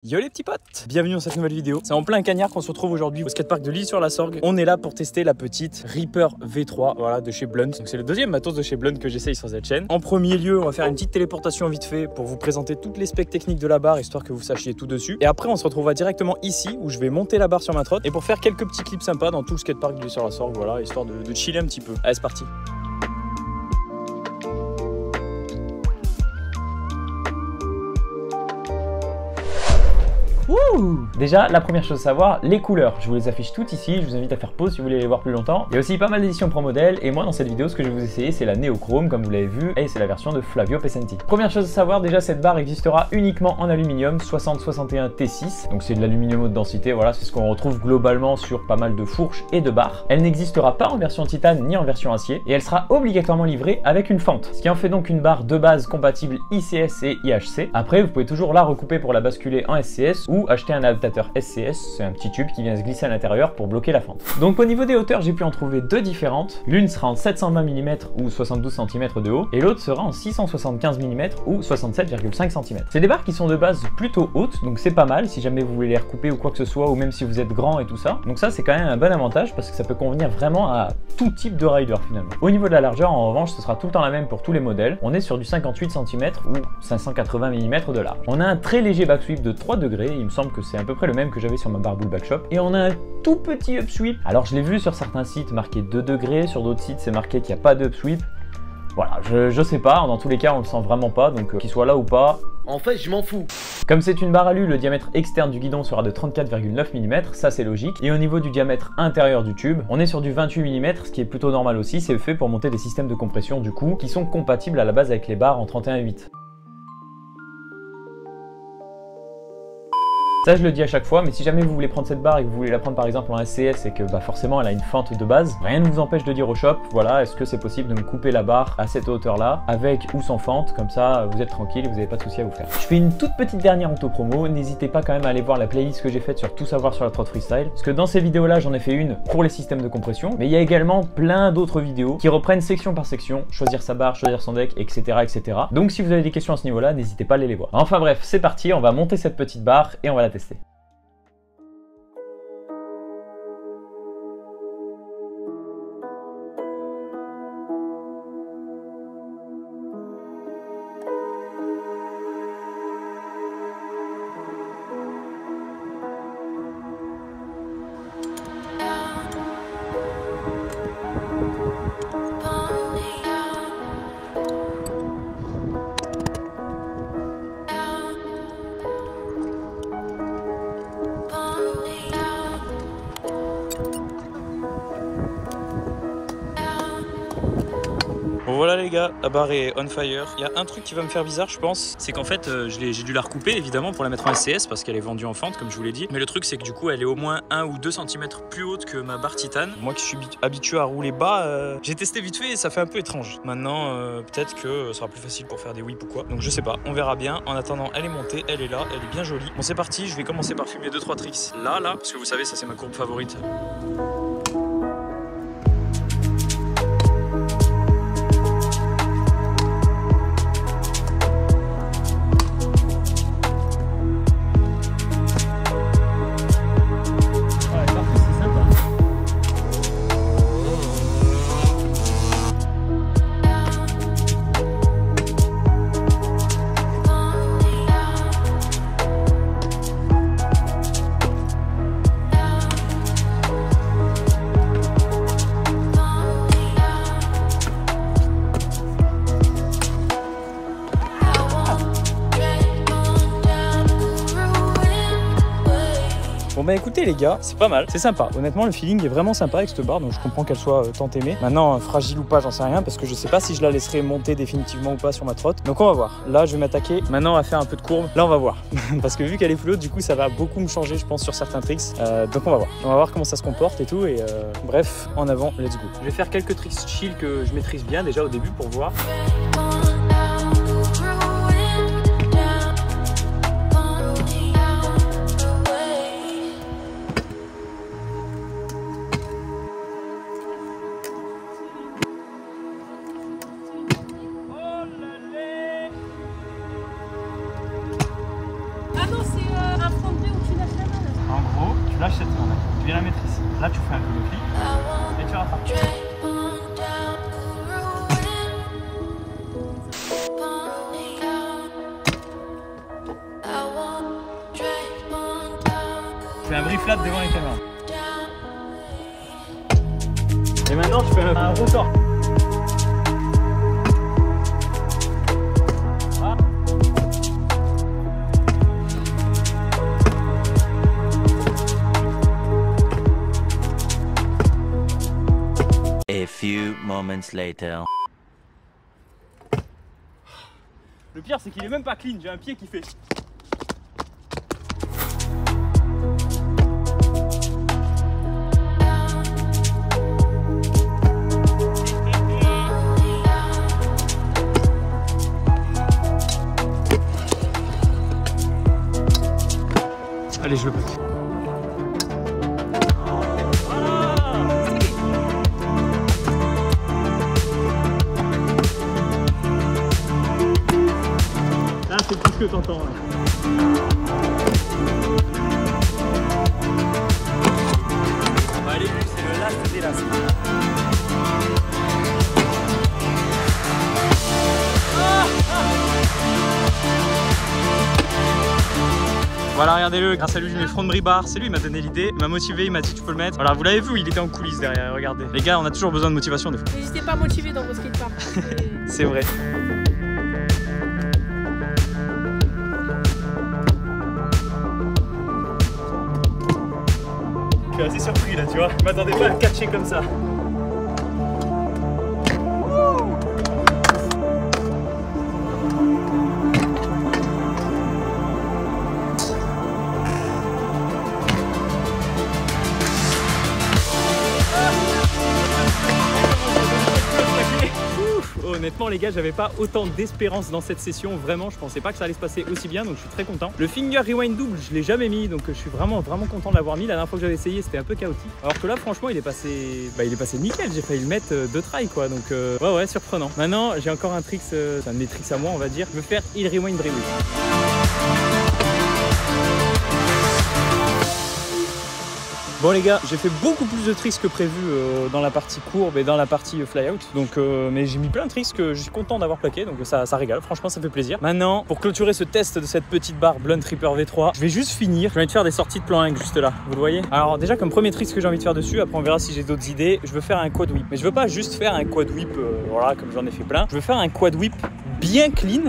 Yo les petits potes, bienvenue dans cette nouvelle vidéo. C'est en plein cagnard qu'on se retrouve aujourd'hui au skatepark de l'Isle-sur-la-Sorgue. On est là pour tester la petite Reaper V3, voilà, de chez Blunt. Donc c'est le deuxième matos de chez Blunt que j'essaye sur cette chaîne. En premier lieu, on va faire une petite téléportation vite fait pour vous présenter toutes les specs techniques de la barre, histoire que vous sachiez tout dessus. Et après, on se retrouvera directement ici où je vais monter la barre sur ma trotte et pour faire quelques petits clips sympas dans tout le skatepark de l'Isle-sur-la-Sorgue, voilà, histoire de chiller un petit peu. Allez, c'est parti. Déjà, la première chose à savoir, les couleurs. Je vous les affiche toutes ici, je vous invite à faire pause si vous voulez les voir plus longtemps. Il y a aussi pas mal d'éditions pro modèles, et moi dans cette vidéo, ce que je vais vous essayer, c'est la Neochrome, comme vous l'avez vu, et c'est la version de Flavio Pesenti. Première chose à savoir, déjà cette barre existera uniquement en aluminium 6061 T6, donc c'est de l'aluminium haute densité, voilà, c'est ce qu'on retrouve globalement sur pas mal de fourches et de barres. Elle n'existera pas en version titane ni en version acier, et elle sera obligatoirement livrée avec une fente, ce qui en fait donc une barre de base compatible ICS et IHC. Après, vous pouvez toujours la recouper pour la basculer en SCS ou acheter un adaptateur SCS, c'est un petit tube qui vient se glisser à l'intérieur pour bloquer la fente. Donc au niveau des hauteurs, j'ai pu en trouver deux différentes. L'une sera en 720 mm ou 72 cm de haut, et l'autre sera en 675 mm ou 67,5 cm. C'est des barres qui sont de base plutôt hautes, donc c'est pas mal si jamais vous voulez les recouper ou quoi que ce soit, ou même si vous êtes grand et tout ça. Donc ça c'est quand même un bon avantage parce que ça peut convenir vraiment à tout type de rider finalement. Au niveau de la largeur, en revanche, ce sera tout le temps la même pour tous les modèles. On est sur du 58 cm ou 580 mm de large. On a un très léger backsweep de 3 degrés, il me semble que c'est à peu près le même que j'avais sur ma barre Bull Backshop, et on a un tout petit upsweep. Alors je l'ai vu sur certains sites marqué 2 degrés, sur d'autres sites c'est marqué qu'il n'y a pas d'upsweep. Voilà, je sais pas, dans tous les cas on le sent vraiment pas, donc qu'il soit là ou pas, en fait je m'en fous. Comme c'est une barre alu, le diamètre externe du guidon sera de 34,9 mm, ça c'est logique, et au niveau du diamètre intérieur du tube, on est sur du 28 mm, ce qui est plutôt normal aussi, c'est fait pour monter des systèmes de compression du coup, qui sont compatibles à la base avec les barres en 31,8. Ça je le dis à chaque fois, mais si jamais vous voulez prendre cette barre et que vous voulez la prendre par exemple en SCS et que forcément elle a une fente de base, rien ne vous empêche de dire au shop, voilà, est-ce que c'est possible de me couper la barre à cette hauteur là, avec ou sans fente, comme ça vous êtes tranquille et vous n'avez pas de souci à vous faire. Je fais une toute petite dernière auto-promo, n'hésitez pas quand même à aller voir la playlist que j'ai faite sur tout savoir sur la trotte freestyle, parce que dans ces vidéos là j'en ai fait une pour les systèmes de compression, mais il y a également plein d'autres vidéos qui reprennent section par section, choisir sa barre, choisir son deck, etc. etc. Donc si vous avez des questions à ce niveau là, n'hésitez pas à aller les voir. Enfin bref, c'est parti, on va monter cette petite barre et on va la tester. Bon voilà les gars, la barre est on fire. Il y a un truc qui va me faire bizarre je pense, c'est qu'en fait j'ai dû la recouper évidemment pour la mettre en SCS parce qu'elle est vendue en fente comme je vous l'ai dit. Mais le truc c'est que du coup elle est au moins 1 ou 2 cm plus haute que ma barre titane. Moi qui suis habitué à rouler bas, j'ai testé vite fait et ça fait un peu étrange. Maintenant peut-être que ça sera plus facile pour faire des whips ou quoi. Donc je sais pas, on verra bien. En attendant elle est montée, elle est là, elle est bien jolie. Bon c'est parti, je vais commencer par filmer 2-3 tricks là, parce que vous savez ça c'est ma courbe favorite. Bon bah écoutez les gars, c'est pas mal, c'est sympa. Honnêtement le feeling est vraiment sympa avec cette barre, donc je comprends qu'elle soit tant aimée. Maintenant fragile ou pas, j'en sais rien parce que je sais pas si je la laisserai monter définitivement ou pas sur ma trotte. Donc on va voir. Là je vais m'attaquer maintenant à faire un peu de courbe. Là on va voir. Parce que vu qu'elle est plus haute, du coup ça va beaucoup me changer je pense sur certains tricks. Donc on va voir. On va voir comment ça se comporte et tout. Et bref, en avant, let's go. Je vais faire quelques tricks chill que je maîtrise bien déjà au début pour voir. viens la mettre ici. Là, tu fais un peu de clic et tu rattrapes. Je fais un brief flat devant les caméras. Et maintenant, je fais un rotor. A few moments later. Le pire, c'est qu'il est même pas clean. J'ai un pied qui fait. Allez, je le pack. Là, c'est tout ce que t'entends. Allez, c'est le last des lasts. Voilà, regardez-le, grâce à lui, je mets front de bris-bar. C'est lui, il m'a donné l'idée, il m'a motivé, il m'a dit tu peux le mettre. Voilà, vous l'avez vu, il était en coulisses derrière, regardez. Les gars, on a toujours besoin de motivation des fois. N'hésitez pas à motiver dans vos skateparks. C'est vrai. Je suis assez surpris là, tu vois. Je m'attendais pas à le catcher comme ça. Honnêtement les gars, j'avais pas autant d'espérance dans cette session, vraiment je pensais pas que ça allait se passer aussi bien, donc je suis très content. Le finger rewind double je l'ai jamais mis, donc je suis vraiment content de l'avoir mis. La dernière fois que j'avais essayé c'était un peu chaotique, alors que là franchement il est passé nickel, j'ai failli le mettre 2 tries quoi, donc ouais surprenant. Maintenant j'ai encore un tricks, c'est un de mes tricks à moi on va dire, je veux faire heel rewind rewind. Bon les gars, j'ai fait beaucoup plus de tricks que prévu dans la partie courbe et dans la partie fly out. Donc, mais j'ai mis plein de tricks que je suis content d'avoir plaqué, donc ça régale, franchement ça fait plaisir. Maintenant, pour clôturer ce test de cette petite barre Blunt Ripper V3, je vais juste finir. Je vais envie de faire des sorties de plan 1 juste là, vous le voyez. Alors déjà comme premier trick que j'ai envie de faire dessus, après on verra si j'ai d'autres idées, je veux faire un quad whip. Mais je veux pas juste faire un quad whip, voilà, comme j'en ai fait plein. Je veux faire un quad whip bien clean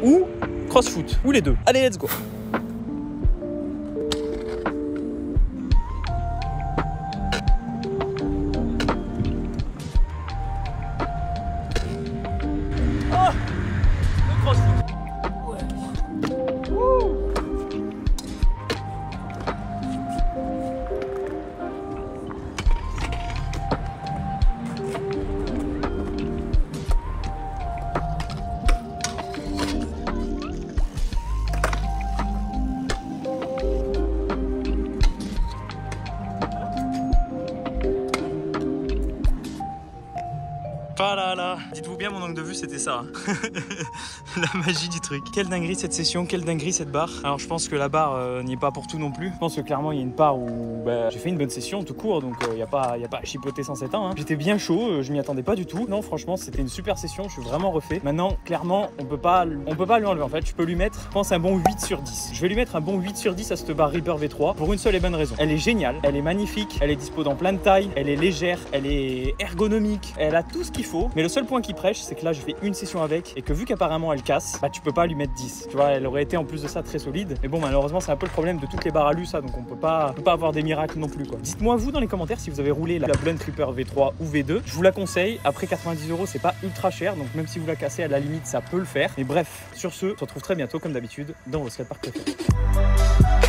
ou crossfoot, ou les deux. Allez, let's go. Ah là là, dites-vous bien mon angle de vue c'était ça. La magie du truc. Quelle dinguerie cette session, quelle dinguerie cette barre. Alors je pense que la barre n'y est pas pour tout non plus. Je pense que clairement il y a une part où j'ai fait une bonne session tout court, donc il n'y a pas à chipoter 107 ans. Hein. J'étais bien chaud, je m'y attendais pas du tout. Non franchement c'était une super session, je suis vraiment refait. Maintenant clairement on peut pas lui enlever en fait. Je peux lui mettre, je pense un bon 8 sur 10. Je vais lui mettre un bon 8 sur 10 à cette barre Ripper V3 pour une seule et bonne raison. Elle est géniale, elle est magnifique, elle est dispo dans plein de tailles, elle est légère, elle est ergonomique, elle a tout ce qu'il faut. Mais le seul point qui prêche, c'est que là, j'ai fait une session avec et que vu qu'apparemment elle casse, tu peux pas lui mettre 10. Tu vois, elle aurait été en plus de ça très solide. Mais bon, malheureusement, c'est un peu le problème de toutes les barres alu, ça, donc on peut pas avoir des miracles non plus, quoi. Dites-moi, vous, dans les commentaires, si vous avez roulé la Blunt Ripper V3 ou V2. Je vous la conseille. Après 90 €, c'est pas ultra cher, donc même si vous la cassez, à la limite, ça peut le faire. Mais bref, sur ce, on se retrouve très bientôt, comme d'habitude, dans vos skateparks préférés.